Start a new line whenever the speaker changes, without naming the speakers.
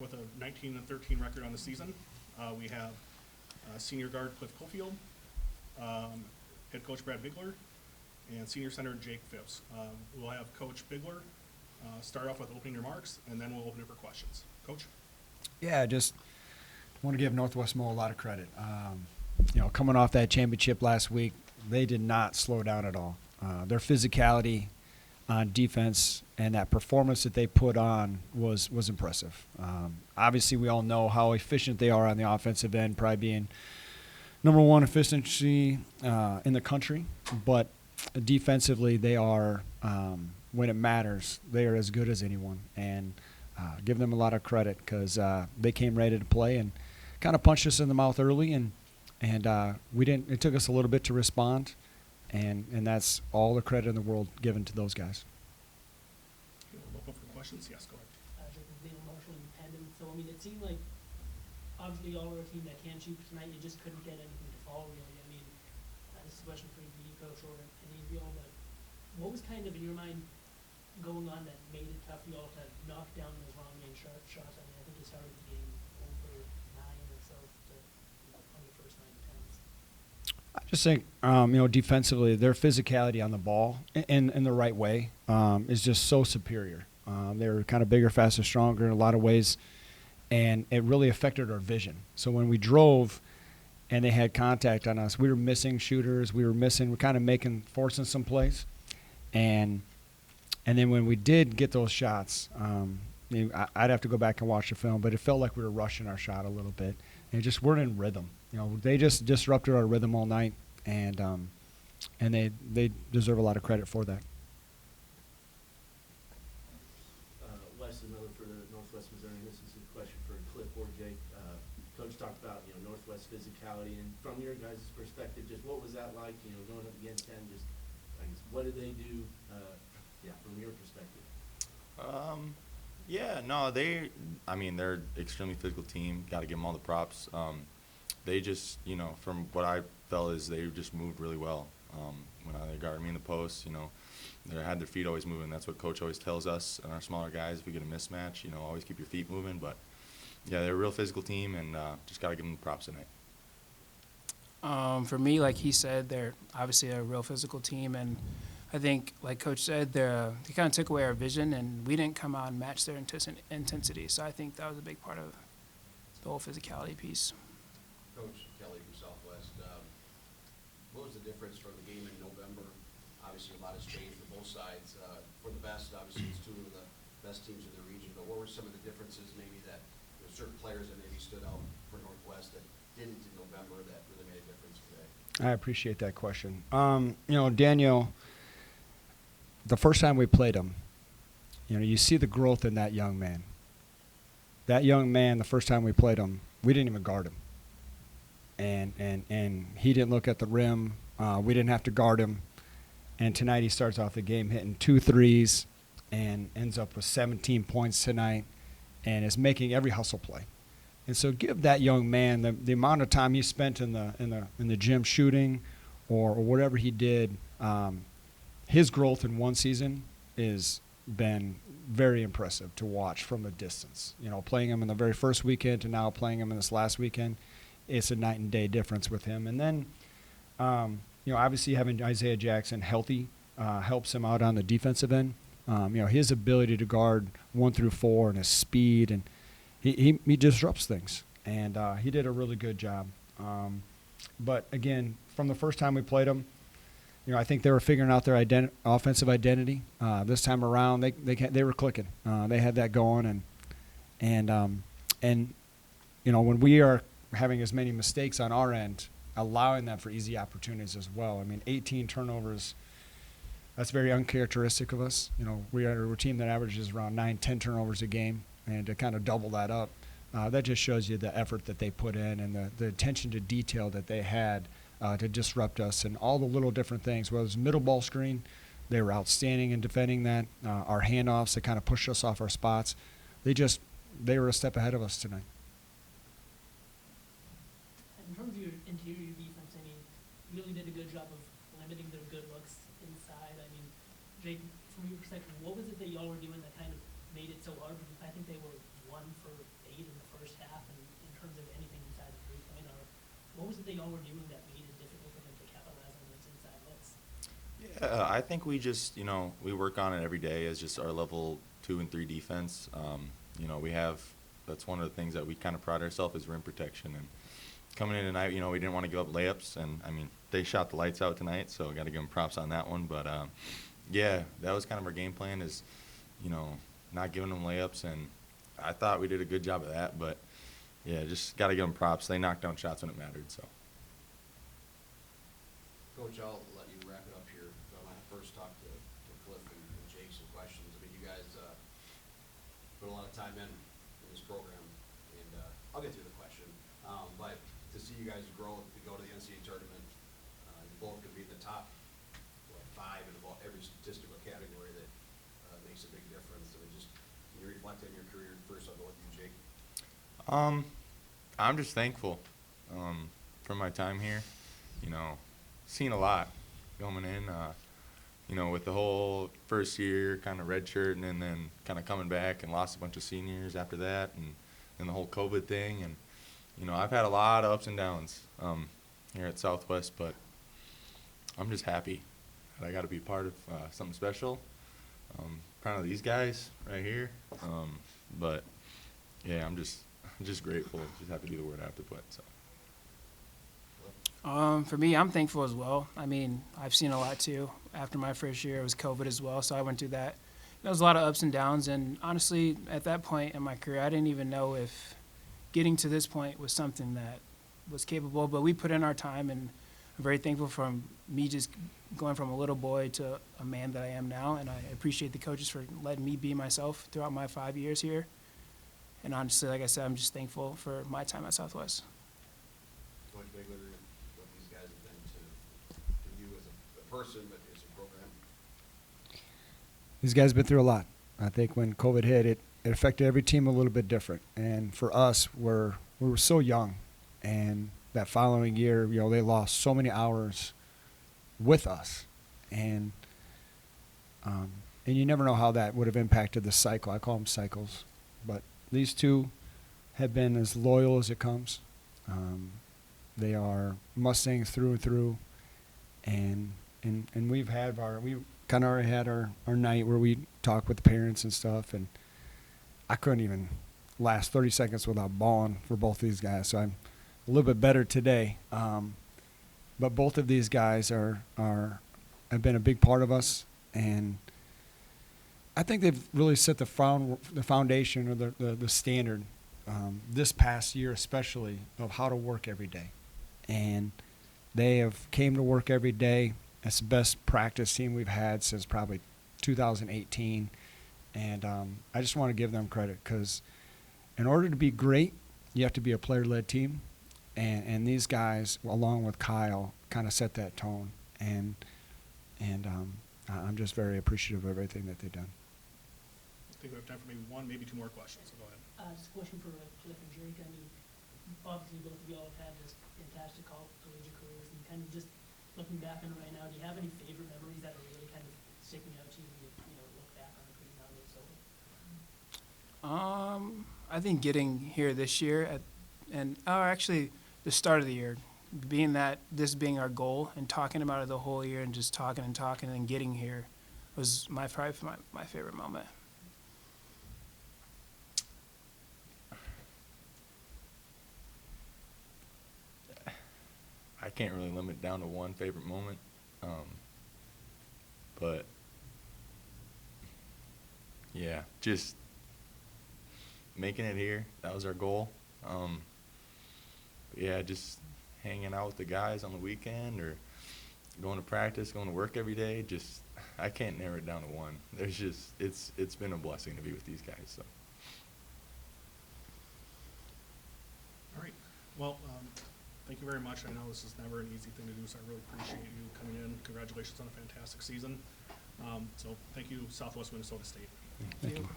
with a 19-13 record on the season. We have senior guard Cliff Cofield, head coach Brad Bigler, and senior center Jake Phipps. We'll have Coach Bigler start off with opening remarks, and then we'll open it for questions. Coach?
Yeah, just want to give Northwest Mo a lot of credit. Coming off that championship last week, they did not slow down at all. Their physicality on defense and that performance that they put on was impressive. Obviously, we all know how efficient they are on the offensive end, probably being number one efficiency in the country. But defensively, they are, when it matters, they are as good as anyone. And give them a lot of credit because they came ready to play and kind of punched us in the mouth early, and we didn't. It took us a little bit to respond, and that's all the credit in the world given to those guys.
We'll open for questions. Yes, go ahead.
Marshall independent. So I mean, it seemed like obviously y'all were a team that can shoot tonight. You just couldn't get anything to fall really. I mean, this is a question for you, Coach, or any of y'all. But what was kind of in your mind going on that made it tough for y'all to knock down those long range shots? I mean, I think you started the game over 9 or so on the first 9 attempts.
I just think, defensively, their physicality on the ball in the right way is just so superior. They're kind of bigger, faster, stronger in a lot of ways, and it really affected our vision. So when we drove and they had contact on us, we were missing shooters. We're kind of forcing some plays. And then when we did get those shots, I'd have to go back and watch the film, but it felt like we were rushing our shot a little bit and just weren't in rhythm. They just disrupted our rhythm all night, and they deserve a lot of credit for that.
Wes, another for the Northwest Missouri. This is a question for Cliff or Jake. Coach talked about Northwest physicality, and from your guys' perspective, just what was that like? Going up against them, just I guess, what did they do? From your perspective.
They're an extremely physical team. Got to give them all the props. They just, from what I felt is they just moved really well. When they guarded me in the post, they had their feet always moving. That's what Coach always tells us and our smaller guys. If we get a mismatch, always keep your feet moving. But, yeah, they're a real physical team, and just got to give them the props tonight.
For me, like he said, they're obviously a real physical team, and I think, like Coach said, they kind of took away our vision, and we didn't come out and match their intensity. So I think that was a big part of the whole physicality piece.
Coach Kelly from Southwest, what was the difference from the game in November? Obviously, a lot has changed for both sides. For the best, obviously, it's two of the best teams in the region. But what were some of the differences, maybe that certain players that maybe stood out for Northwest that didn't in November that really made a difference today?
I appreciate that question. Daniel, the first time we played him, you see the growth in that young man. That young man, the first time we played him, we didn't even guard him. And he didn't look at the rim. We didn't have to guard him. And tonight he starts off the game hitting 2 threes and ends up with 17 points tonight and is making every hustle play. And so give that young man the amount of time he spent in the gym shooting or whatever he did. His growth in one season has been very impressive to watch from a distance. Playing him in the very first weekend to now playing him in this last weekend, it's a night and day difference with him. And then, obviously having Isaiah Jackson healthy helps him out on the defensive end. His ability to guard 1 through 4 and his speed, and he disrupts things. And he did a really good job. But again, from the first time we played him, I think they were figuring out their offensive identity. This time around, they were clicking. They had that going, and when we are having as many mistakes on our end, allowing them for easy opportunities as well. 18 turnovers. That's very uncharacteristic of us. We are a team that averages around 9-10 turnovers a game, and to kind of double that up, that just shows you the effort that they put in and the attention to detail that they had. To disrupt us and all the little different things. Whether it was middle ball screen, they were outstanding in defending that. Our handoffs that kind of pushed us off our spots. They were a step ahead of us tonight.
In terms of your interior defense, you really did a good job of limiting their good looks inside. Jake, from your perspective, what was it that y'all were doing that kind of made it so hard? I think they were 1 for 8
Yeah, I think we just, we work on it every day as just our level 2 and 3 defense. That's one of the things that we kind of pride ourselves is rim protection. And coming in tonight, we didn't want to give up layups. And, they shot the lights out tonight, so got to give them props on that one. But, yeah, that was kind of our game plan is, not giving them layups. And I thought we did a good job of that. But, yeah, just got to give them props. They knocked down shots when it mattered, so.
Coach, I'll let you wrap it up here. When I first talked to Cliff and Jake some questions, you guys put a lot of time in this program, and I'll get through the question. But to see you guys grow, to go to the NCAA tournament, you both could be in the top 5 in about every statistical category that makes a big difference. Can you reflect on your career? First, I'll go with you, Jake.
I'm just thankful for my time here. Seen a lot coming in, with the whole first year kind of red shirt and then kind of coming back and lost a bunch of seniors after that and then the whole COVID thing. And, I've had a lot of ups and downs here at Southwest, but I'm just happy that I got to be part of something special. Proud of these guys right here. But, yeah, I'm just grateful. Just happy to do the word I have to put, so.
For me, I'm thankful as well. I've seen a lot too. After my first year, it was COVID as well, so I went through that. There was a lot of ups and downs, and honestly, at that point in my career, I didn't even know if getting to this point was something that was capable, but we put in our time, and I'm very thankful for me just going from a little boy to a man that I am now, and I appreciate the coaches for letting me be myself throughout my 5 years here. And honestly, like I said, I'm just thankful for my time at Southwest.
Coach Bigler, what these guys have been to you as a person, but as a program?
These guys have been through a lot. I think when COVID hit, it affected every team a little bit different. And for us, we were so young. And that following year, they lost so many hours with us. And you never know how that would have impacted the cycle. I call them cycles. But these two have been as loyal as it comes. They are Mustangs through and through. And we've had we kind of already had our night where we talk with the parents and stuff, and I couldn't even last 30 seconds without bawling for both these guys. So I'm a little bit better today. But both of these guys have been a big part of us, and I think they've really set the foundation or the standard this past year, especially of how to work every day. And they have came to work every day. It's the best practice team we've had since probably 2018. And I just want to give them credit because in order to be great, you have to be a player-led team. And these guys, along with Kyle, kind of set that tone. And I'm just very appreciative of everything that they've done.
I think we have time for maybe one, maybe two more questions, so go ahead.
Just a question for Cliff and Jake. Obviously both of you all have had this fantastic collegiate careers, and kind of just looking back on it right now, do you have any favorite memories that are really kind of sticking out to you? Look back on the career now that it's over.
I think getting here this year actually the start of the year, this being our goal and talking about it the whole year and just talking and getting here was probably my favorite moment.
I can't really limit it down to one favorite moment, but yeah, just making it here. That was our goal. Yeah, just hanging out with the guys on the weekend or going to practice, going to work every day. Just I can't narrow it down to one. It's been a blessing to be with these guys. So.
All right. Well, thank you very much. I know this is never an easy thing to do, so I really appreciate you coming in. Congratulations on a fantastic season. So thank you, Southwest Minnesota State.
Thank you.